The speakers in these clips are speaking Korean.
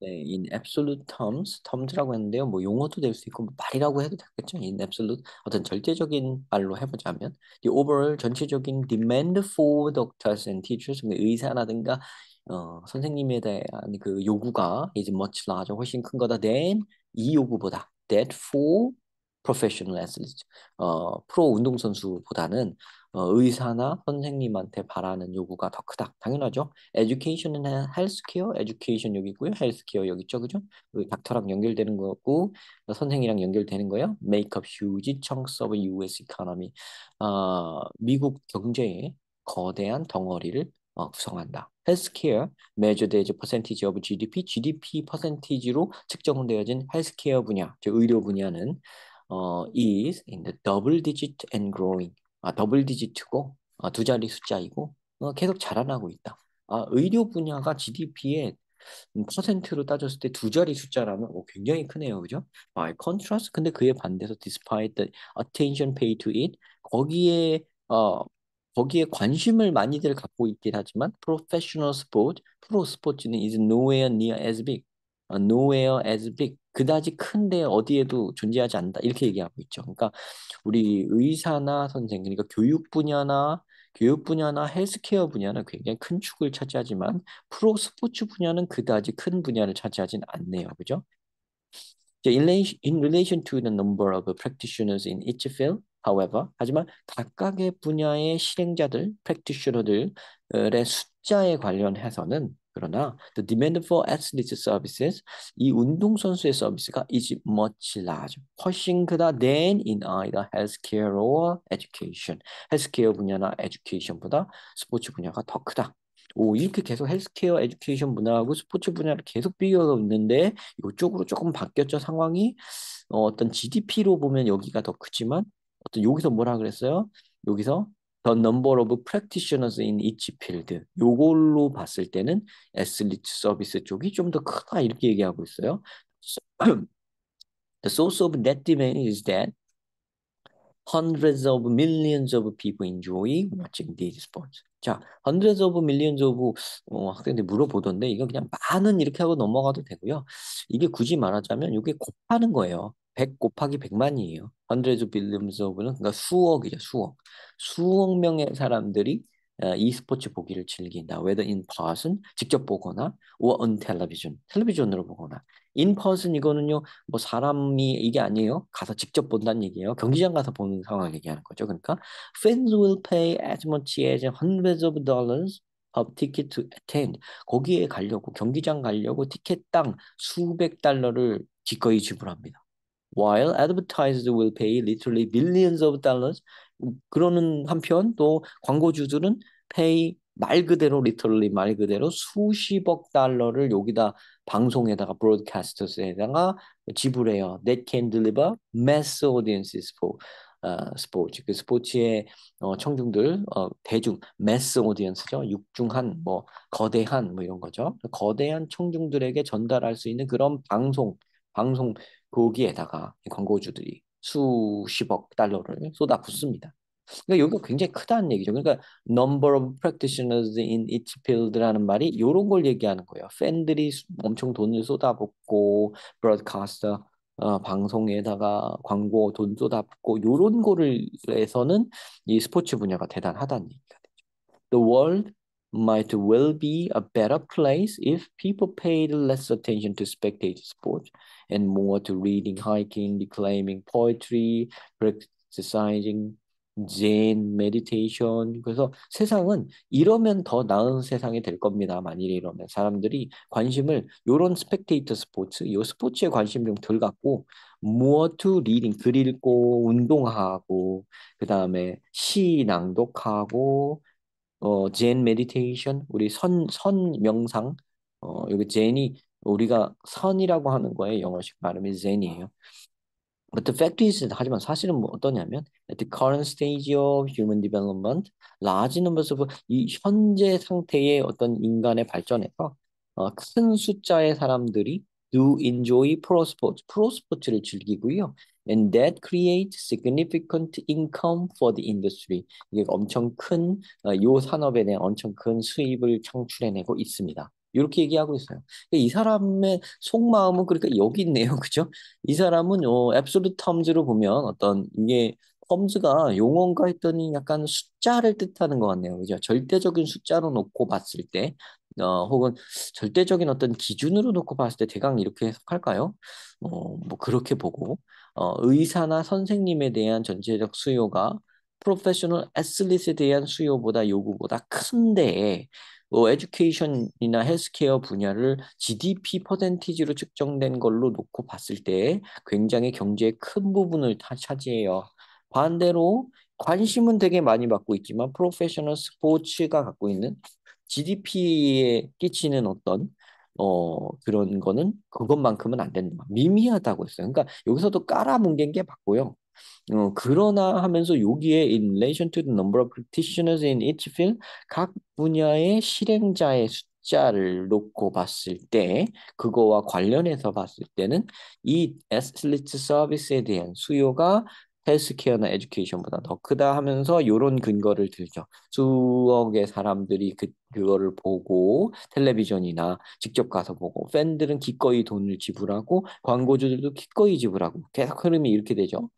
네, in absolute terms라고 했는데요. 뭐 용어도 될 수 있고 뭐 말이라고 해도 되겠죠. in absolute 어떤 절대적인 말로 해보자면 the overall 전체적인 demand for doctors and teachers 의사라든가 선생님에 대한 그 요구가 is much larger 훨씬 큰 거다 than 이 요구보다 that for professional athletes 프로 운동선수보다는 의사나 선생님한테 바라는 요구가 더 크다. 당연하죠. education은 헬스케어, 에듀케이션 여기 있고요. 헬스케어 여기 있죠. 그죠? 그 닥터랑 연결되는 거고 선생이랑 연결되는 거요. make up huge chunks of US economy. 미국 경제의 거대한 덩어리를 구성한다. 헬스케어 measured as a percentage of GDP, GDP 퍼센티지로 측정되어진 헬스케어 분야, 즉 의료 분야는 is in the double digit and growing. 더블 디지트고 두 자리 숫자이고 계속 자라나고 있다. 의료 분야가 GDP의 퍼센트로 따졌을 때 두 자리 숫자라면 굉장히 크네요. 그죠? By contrast, 근데 그에 반대해서 despite the attention paid to it, 거기에 거기에 관심을 많이들 갖고 있긴 하지만 professional sport, 프로 스포츠는 is nowhere near as big. nowhere as big. 그다지 큰데 어디에도 존재하지 않는다. 이렇게 얘기하고 있죠. 그러니까 우리 의사나 선생, 그러니까 교육 분야나 헬스케어 분야는 굉장히 큰 축을 차지하지만 프로 스포츠 분야는 그다지 큰 분야를 차지하진 않네요. 그죠? In relation to the number of practitioners in each field, however, 하지만 각각의 분야의 실행자들, practitioner들의 숫자에 관련해서는 그러나 the demand for athletes services, 이 운동선수의 서비스가 is much larger, 훨씬 크다 than in either healthcare or education. 헬스케어 분야나 에듀케이션보다 스포츠 분야가 더 크다. 이렇게 계속 헬스케어, 에듀케이션 분야하고 스포츠 분야를 계속 비교가 있는데 이쪽으로 조금 바뀌었죠, 상황이. 어떤 GDP로 보면 여기가 더 크지만 어떤 여기서 뭐라 그랬어요? 여기서 the number of practitioners in each field. 요걸로 봤을 때는 애슬리트 서비스 쪽이 좀 더 크다 이렇게 얘기하고 있어요. The source of that demand is that hundreds of millions of people enjoy watching these sports. 자, hundreds of millions of 학생들이 물어보던데 이거 그냥 많은 이렇게 하고 넘어가도 되고요. 이게 굳이 말하자면 이게 곱하는 거예요. 100 곱하기 100만이에요. hundreds of billions of는 그러니까 수억이죠, 수억. 수억 명의 사람들이 이 스포츠 보기를 즐긴다. whether in person, 직접 보거나 or on television, 텔레비전으로 보거나. in person 이거는요. 뭐 사람이 이게 아니에요. 가서 직접 본다는 얘기예요. 경기장 가서 보는 상황을 얘기하는 거죠. 그러니까 fans will pay as much as hundreds of dollars of ticket to attend. 거기에 가려고 경기장 가려고 티켓당 수백 달러를 기꺼이 지불합니다. While advertisers will pay literally billions of dollars. 그러는 한편 또 광고주들은 pay 말 그대로 literally 말 그대로 수십억 달러를 여기다 방송에다가 브로드캐스터스에다가 지불해요. That can deliver mass audiences for 스포츠. 그 스포츠의 청중들 대중 매스 오디언스죠. 육중한 뭐 거대한 뭐 이런 거죠. 거대한 청중들에게 전달할 수 있는 그런 방송 거기에다가 광고주들이 수십억 달러를 쏟아붓습니다. 그러니까 여기가 굉장히 크다는 얘기죠. 그러니까 number of practitioners in each field라는 말이 이런 걸 얘기하는 거예요. 팬들이 엄청 돈을 쏟아붓고 브로드카스터 방송에다가 광고 돈 쏟아붓고 이런 거를 해서는 이 스포츠 분야가 대단하다는 얘기가 되죠. The world might well be a better place if people paid less attention to spectator sport and more to reading, hiking, declaiming poetry, practicing Zen, meditation. 그래서 세상은 이러면 더 나은 세상이 될 겁니다. 만일에 이러면 사람들이 관심을 요런 스펙테이터 스포츠, 요 스포츠에 관심 좀 덜 갖고 more to reading, 글 읽고 운동하고 그다음에 시 낭독하고 젠 메디테이션, 우리 선 명상, 여기 젠이 우리가 선이라고 하는 거예요. 영어식 발음이 젠이에요. But the fact is, 하지만 사실은 뭐 어떠냐면, at the current stage of human development, large numbers of 이 현재 상태의 어떤 인간의 발전에서 큰 숫자의 사람들이 do enjoy pro sports, 프로 스포츠를 즐기고요. And that creates significant income for the industry. 이게 엄청 큰, 요 산업에 대한 엄청 큰 수입을 창출해내고 있습니다. 이렇게 얘기하고 있어요. 이 사람의 속마음은 그러니까 여기 있네요. 그죠? 이 사람은 absolute terms로 보면 어떤 이게 terms가 용어인가 했더니 약간 숫자를 뜻하는 것 같네요. 그죠? 절대적인 숫자로 놓고 봤을 때, 혹은 절대적인 어떤 기준으로 놓고 봤을 때 대강 이렇게 해석할까요? 뭐 그렇게 보고, 의사나 선생님에 대한 전체적 수요가 프로페셔널 애슬릿에 대한 수요보다 요구보다 큰데 에듀케이션이나 헬스케어 분야를 GDP 퍼센티지로 측정된 걸로 놓고 봤을 때 굉장히 경제의 큰 부분을 다 차지해요. 반대로 관심은 되게 많이 받고 있지만 프로페셔널 스포츠가 갖고 있는 GDP에 끼치는 어떤 그런 거는 그것만큼은 안 된다. 미미하다고 했어요. 그러니까 여기서도 깔아뭉갠 게 맞고요. 그러나 하면서 여기에 in relation to the number of practitioners in each field 각 분야의 실행자의 숫자를 놓고 봤을 때 그거와 관련해서 봤을 때는 이 애슬리트 서비스에 대한 수요가 헬스케어나 에듀케이션보다 더 크다 하면서 이런 근거를 들죠. 수억의 사람들이 그거를 보고 텔레비전이나 직접 가서 보고 팬들은 기꺼이 돈을 지불하고 광고주들도 기꺼이 지불하고 계속 흐름이 이렇게 되죠.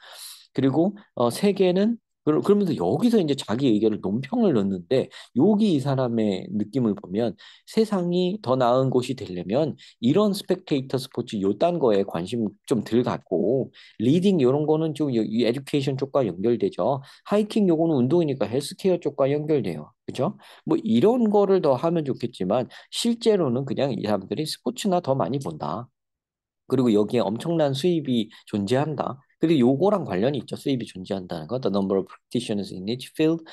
그리고 세계는 그러면서 여기서 이제 자기 의견을 논평을 넣는데 여기 이 사람의 느낌을 보면 세상이 더 나은 곳이 되려면 이런 스펙테이터 스포츠 요딴 거에 관심 좀 덜 갖고 리딩 이런 거는 좀 이 에듀케이션 쪽과 연결되죠. 하이킹 요거는 운동이니까 헬스케어 쪽과 연결돼요. 그죠? 뭐 이런 거를 더 하면 좋겠지만 실제로는 그냥 이 사람들이 스포츠나 더 많이 본다. 그리고 여기에 엄청난 수입이 존재한다. 그리고 요거랑 관련이 있죠. 수입이 존재한다는 거. The number of practitioners in each field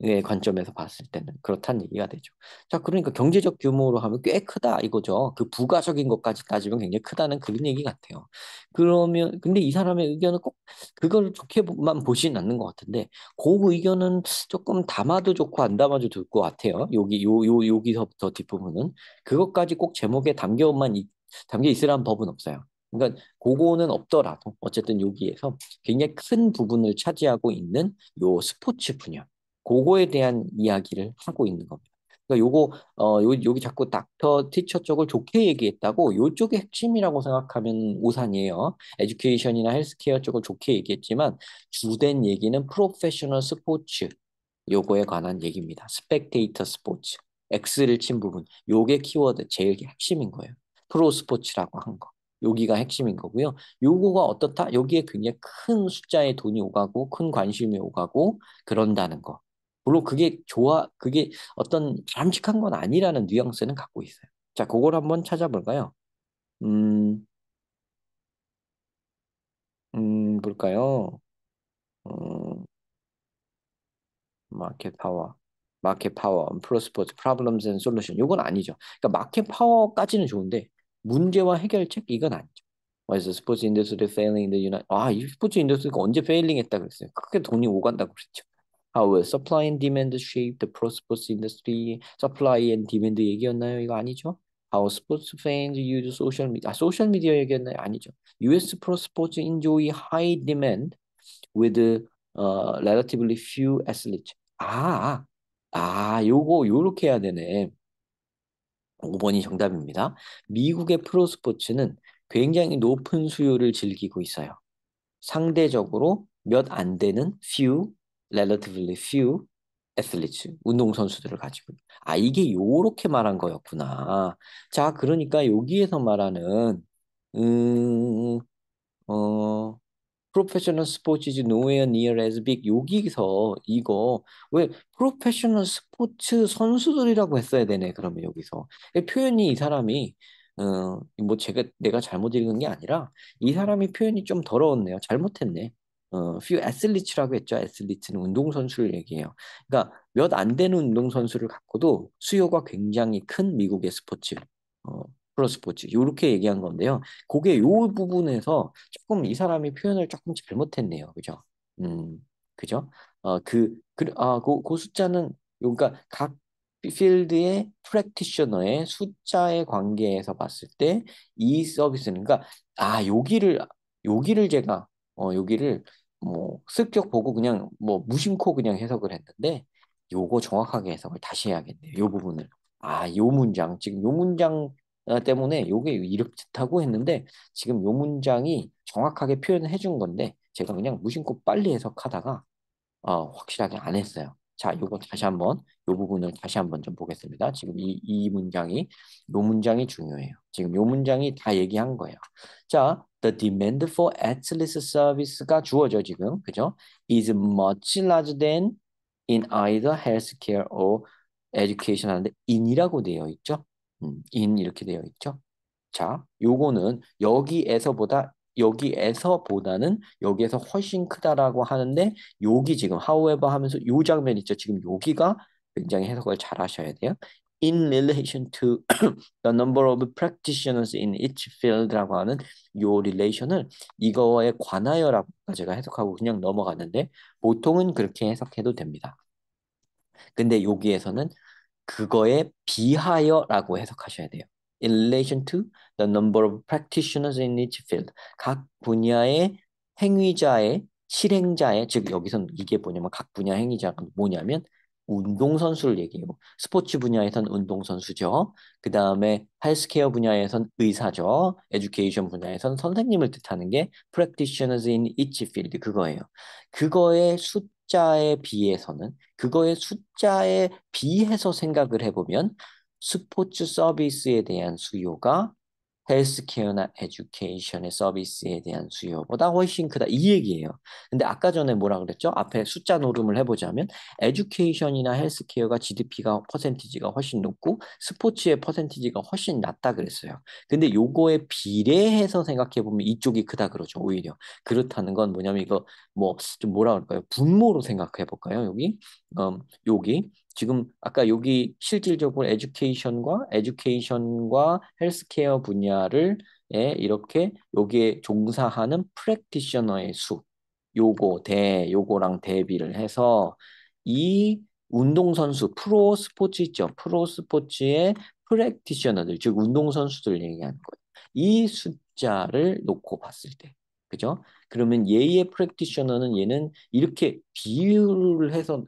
의 관점에서 봤을 때는 그렇다는 얘기가 되죠. 자, 그러니까 경제적 규모로 하면 꽤 크다 이거죠. 그 부가적인 것까지 따지면 굉장히 크다는 그런 얘기 같아요. 그러면 근데 이 사람의 의견은 꼭 그걸 좋게만 보진 않는 것 같은데 그 의견은 조금 담아도 좋고 안 담아도 좋을 것 같아요. 여기서부터 뒷부분은 그것까지 꼭 제목에 담겨 있으라는 법은 없어요. 그러니까 그거는 없더라도 어쨌든 여기에서 굉장히 큰 부분을 차지하고 있는 요 스포츠 분야. 그거에 대한 이야기를 하고 있는 겁니다. 그러니까 여기 자꾸 닥터 티처 쪽을 좋게 얘기했다고 요쪽이 핵심이라고 생각하면 오산이에요. 에듀케이션이나 헬스케어 쪽을 좋게 얘기했지만 주된 얘기는 프로페셔널 스포츠 요거에 관한 얘기입니다. 스펙테이터 스포츠. X를 친 부분. 요게 키워드 제일 핵심인 거예요. 프로 스포츠라고 한 거. 여기가 핵심인 거고요. 요거가 어떻다? 여기에 굉장히 큰 숫자의 돈이 오가고 큰 관심이 오가고 그런다는 거. 물론 그게 어떤 바람직한 건 아니라는 뉘앙스는 갖고 있어요. 자, 그걸 한번 찾아볼까요? 음, 볼까요? 음, 마켓 파워, 마켓 파워, 프로스포츠, 프로블럼스 앤 솔루션. 이건 아니죠. 그러니까 마켓 파워까지는 좋은데 문제와 해결책 이건 아니죠. 그래서 스포츠 인더스트리 failing in the United 이 스포츠 인더스트리가 언제 페일링 했다 그랬어요. 크게 돈이 오간다고 그랬죠. How will supply and demand shape the pro sports industry? supply and demand 얘기였나요? 이거 아니죠. How sports fans use social media. 소셜 미디어 얘기였나요? 아니죠. US pro sports enjoy high demand with relatively few athletes. 요렇게 해야 되네. 5번이 정답입니다. 미국의 프로스포츠는 굉장히 높은 수요를 즐기고 있어요. 상대적으로 몇 안 되는 few, relatively few athletes, 운동선수들을 가지고. 이게 요렇게 말한 거였구나. 자, 그러니까 여기에서 말하는, 음, 어, 프로페셔널 스포츠 is nowhere near as big 여기서 이거 왜 프로페셔널 스포츠 선수들이라고 했어야 되네 그러면 여기서 이 표현이 이 사람이 뭐 내가 잘못 읽은 게 아니라 이 사람이 표현이 좀 더러웠네요 잘못했네 few athletes라고 했죠 athlete는 운동선수를 얘기해요 그러니까 몇 안 되는 운동선수를 갖고도 수요가 굉장히 큰 미국의 스포츠 어, 프로스포츠 이렇게 얘기한 건데요 그게 요 부분에서 조금 이 사람이 표현을 조금 잘못했네요. 그죠? 그죠? 그 숫자는, 그러니까 각 필드의 프랙티셔너의 숫자의 관계에서 봤을 때 이 서비스는, 그러니까, 여기를 제가, 여기를 뭐, 습격 보고 그냥 뭐, 무심코 그냥 해석을 했는데, 요거 정확하게 해석을 다시 해야겠네요. 요 부분을. 요 문장, 지금 요 문장 때문에 요게 이렇다고 했는데 지금 요 문장이 정확하게 표현을 해준 건데 제가 그냥 무심코 빨리 해석하다가 확실하게 안 했어요. 자, 요거 다시 한번, 요 부분을 다시 한번 좀 보겠습니다. 지금 이 문장이, 요 문장이 중요해요. 지금 요 문장이 다 얘기한 거예요. 자, the demand for Atlas service가 주어져, 지금. 그죠? is much larger than in either healthcare or education 하는데, in이라고 되어 있죠? in 이렇게 되어 있죠? 자, 요거는 여기에서보다는 여기에서 훨씬 크다라고 하는데 여기 지금 however 하면서 요 장면 있죠. 지금 여기가 굉장히 해석을 잘 하셔야 돼요. In relation to the number of practitioners in each field라고 하는 요 relation을 이거에 관하여라고 제가 해석하고 그냥 넘어갔는데 보통은 그렇게 해석해도 됩니다. 근데 여기에서는 그거에 비하여라고 해석하셔야 돼요. In relation to the number of practitioners in each field. 각 분야의 행위자의, 실행자의, 즉 여기선 이게 뭐냐면 각 분야 행위자가 뭐냐면 운동선수를 얘기해요. 스포츠 분야에선 운동선수죠. 그 다음에 헬스케어 분야에선 의사죠. 에듀케이션 분야에선 선생님을 뜻하는 게 practitioners in each field 그거예요. 그거의 숫자에 비해서는 그거의 숫자에 비해서 생각을 해보면 스포츠 서비스에 대한 수요가 헬스케어나 에듀케이션의 서비스에 대한 수요보다 훨씬 크다. 이 얘기예요. 근데 아까 전에 뭐라 그랬죠? 앞에 숫자 노름을 해보자면 에듀케이션이나 헬스케어가 GDP가 퍼센티지가 훨씬 높고 스포츠의 퍼센티지가 훨씬 낮다 그랬어요. 근데 요거에 비례해서 생각해보면 이쪽이 크다 그러죠. 오히려. 그렇다는 건 뭐냐면 이거 뭐 좀 뭐라 그럴까요? 분모로 생각해볼까요? 여기 지금 아까 여기 실질적으로 에듀케이션과 헬스케어 분야를 이렇게 여기에 종사하는 프랙티셔너의 수 요거랑 대비를 해서 이 운동선수 프로 스포츠 있죠. 프로 스포츠의 프랙티셔너들 즉 운동선수들 얘기하는 거예요. 이 숫자를 놓고 봤을 때 그죠? 그러면 얘의 프랙티셔너는 얘는 이렇게 비례를 해서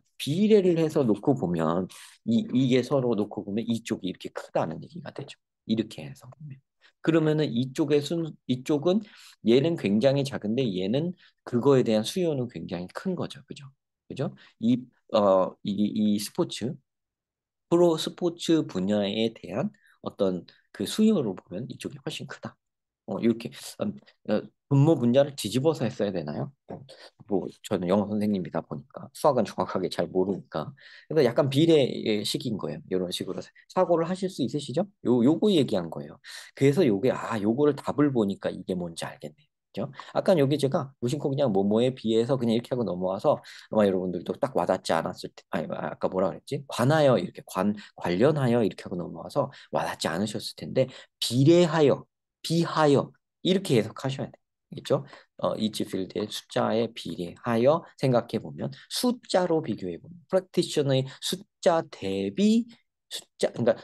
놓고 보면 이게 서로 놓고 보면 이쪽이 이렇게 크다는 얘기가 되죠. 이렇게 해서 보면. 그러면은 이쪽은 얘는 굉장히 작은데 얘는 그거에 대한 수요는 굉장히 큰 거죠. 그죠? 그죠? 이 프로 스포츠 분야에 대한 어떤 그 수요로 보면 이쪽이 훨씬 크다. 이렇게 음, 분모 분자를 뒤집어서 했어야 되나요? 뭐 저는 영어 선생님이다 보니까 수학은 정확하게 잘 모르니까 그래서 약간 비례식인 거예요. 이런 식으로 사고를 하실 수 있으시죠? 요거 얘기한 거예요. 그래서 요거를 답을 보니까 이게 뭔지 알겠네요. 그죠? 아까 여기 제가 무심코 그냥 뭐뭐에 비해서 그냥 이렇게 하고 넘어와서 아마 여러분들도 딱 와닿지 않았을 때 아니 아까 뭐라 그랬지? 관련하여 이렇게 하고 넘어와서 와닿지 않으셨을 텐데 비례하여 비하여 이렇게 해석하셔야 돼요. 알겠죠? 이치 필드의 숫자에 비례하여 생각해 보면 숫자로 비교해 보면 프랙티셔너의 숫자 대비 그러니까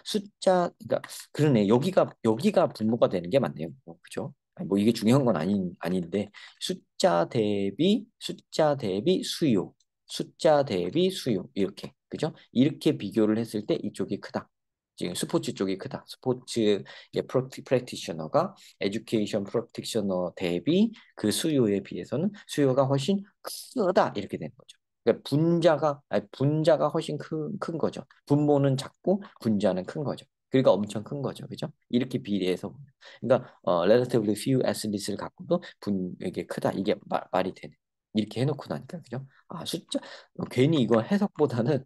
그러네 여기가 분모가 되는 게 맞네요. 그죠? 아니, 뭐 이게 중요한 건 아닌데 숫자 대비 수요 이렇게 그죠? 이렇게 비교를 했을 때 이쪽이 크다. 지금 스포츠 쪽이 크다. 스포츠의 프랙티셔너가 에듀케이션 프랙티셔너 대비 그 수요에 비해서는 수요가 훨씬 크다 이렇게 되는 거죠. 그러니까 분자가 훨씬 큰 거죠. 분모는 작고 분자는 큰 거죠. 그러니까 엄청 큰 거죠. 그죠? 이렇게 비례해서 보면. 그러니까 relatively few athletes를 갖고도 이게 크다. 이게 말이 되네. 이렇게 해놓고 나니까 그죠? 숫자 괜히 이거 해석보다는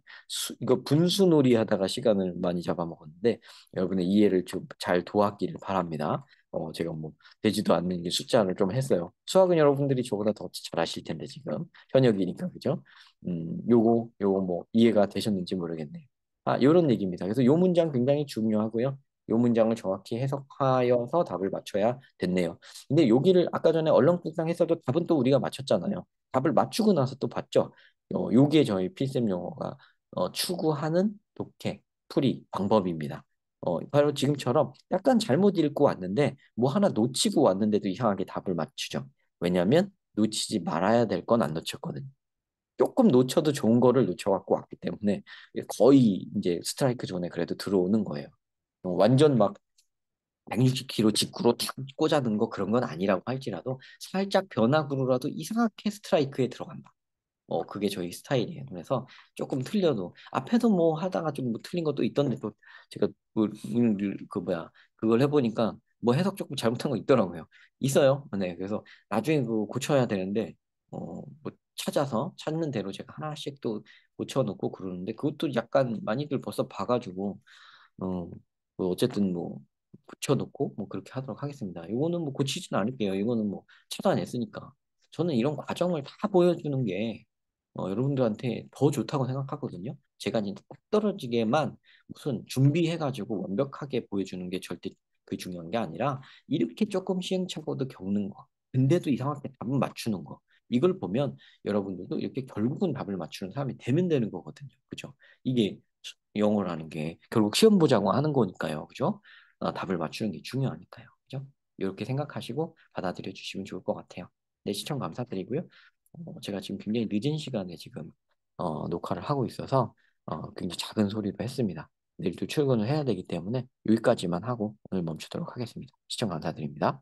이거 분수놀이 하다가 시간을 많이 잡아먹었는데 여러분의 이해를 좀 잘 도왔기를 바랍니다. 제가 뭐 되지도 않는 게 숫자를 좀 했어요. 수학은 여러분들이 저보다 더 잘 아실 텐데 지금 현역이니까 그죠? 요거 뭐 이해가 되셨는지 모르겠네요. 요런 얘기입니다. 그래서 요 문장 굉장히 중요하고요. 요 문장을 정확히 해석하여서 답을 맞춰야 됐네요. 근데 여기를 아까 전에 얼렁뚱땅 했어도 답은 또 우리가 맞췄잖아요. 답을 맞추고 나서 또 봤죠. 요게 저희 필름 용어가 추구하는 독해, 풀이 방법입니다. 바로 지금처럼 약간 잘못 읽고 왔는데 뭐 하나 놓치고 왔는데도 이상하게 답을 맞추죠. 왜냐하면 놓치지 말아야 될 건 안 놓쳤거든요. 조금 놓쳐도 좋은 거를 놓쳐갖고 왔기 때문에 거의 이제 스트라이크 존에 그래도 들어오는 거예요. 완전 막 160km 직구로 탁 꽂아든 거 그런 건 아니라고 할지라도 살짝 변화구로라도 이상하게 스트라이크에 들어간다. 그게 저희 스타일이에요. 그래서 조금 틀려도 앞에도 뭐 하다가 좀 뭐 틀린 것도 있던데 또 제가 그 뭐야 그걸 해보니까 뭐 해석 조금 잘못한 거 있더라고요. 있어요. 네, 그래서 나중에 그 고쳐야 되는데 뭐 찾아서 찾는 대로 제가 하나씩 또 고쳐놓고 그러는데 그것도 약간 많이들 벌써 봐가지고 어, 뭐 어쨌든 뭐 고쳐놓고 뭐 그렇게 하도록 하겠습니다. 이거는 뭐 고치지는 않을게요. 이거는 뭐 찾아냈으니까. 저는 이런 과정을 다 보여주는 게 여러분들한테 더 좋다고 생각하거든요. 제가 이제 딱 떨어지게만 무슨 준비해가지고 완벽하게 보여주는 게 절대 그게 중요한 게 아니라 이렇게 조금 시행착오도 겪는 거. 근데도 이상하게 답은 맞추는 거. 이걸 보면 여러분들도 이렇게 결국은 답을 맞추는 사람이 되면 되는 거거든요. 그죠? 이게 영어라는 게 결국 시험 보자고 하는 거니까요. 그죠? 답을 맞추는 게 중요하니까요. 그죠? 이렇게 생각하시고 받아들여 주시면 좋을 것 같아요. 네, 시청 감사드리고요. 제가 지금 굉장히 늦은 시간에 지금 녹화를 하고 있어서 굉장히 작은 소리로 했습니다. 내일 또 출근을 해야 되기 때문에 여기까지만 하고 오늘 멈추도록 하겠습니다. 시청 감사드립니다.